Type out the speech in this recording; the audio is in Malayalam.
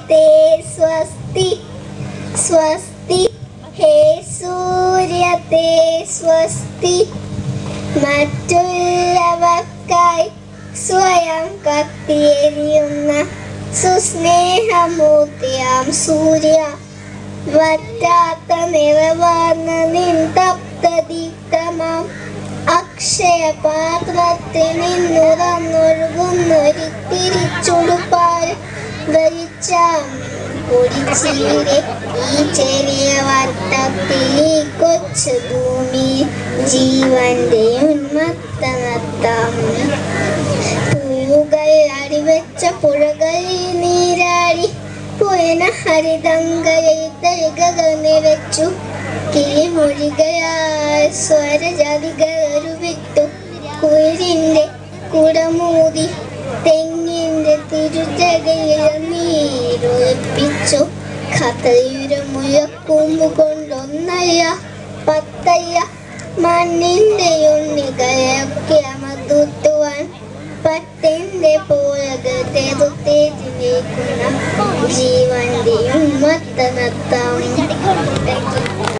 സൂര്യത്തെ സ്വസ്തി സ്വസ്തി ഹേ സൂര്യത്തെ സ്വസ്തി മറ്റുള്ളവർക്കായി സ്വയം കത്തിയെരിയുന്ന സുസ്നേഹമൂർത്തിയാം സൂര്യ വറ്റാത്ത നിറവാർന്ന നിൻ തപ്തദീപ്തമാം അക്ഷയപാത്രത്തിൽ നിന്നുറന്നൊഴുകുന്നൊരിത്തിരി ചുടുപാൽ വലിച്ചാം പൊടിച്ചീരെ ഈ ചെറിയ വട്ടത്തിൽ ഈ കൊച്ചു ഭൂമി ജീവന്റെ ഉന്മത്ത നർത്താം പുഴുകൾ അടിവെച്ച പുഴകളിൽ നീരാടി പുയന ഹരിതങ്കയിൽ തരികകൾ നിറച്ചു കിളിമൊഴികളാൽ സ്വരജാതികൾ ഉരുവിട്ടു കുയിലിന്റെ കുടമൂതി തെങ്ങിന്റെ തിരുചകയിൽ നീരൊളിപ്പിച്ചു കഥയുടെ മുഴക്കൂമ്പ് കൊണ്ടൊന്നല്ല പത്തല്ല മണ്ണിന്റെ ഉണ്ണികളൊക്കെ അമർത്തുവാൻ പത്തിന്റെ പോലകൾ തെറുത്തേതിലേക്കുന്ന ജീവന്റെ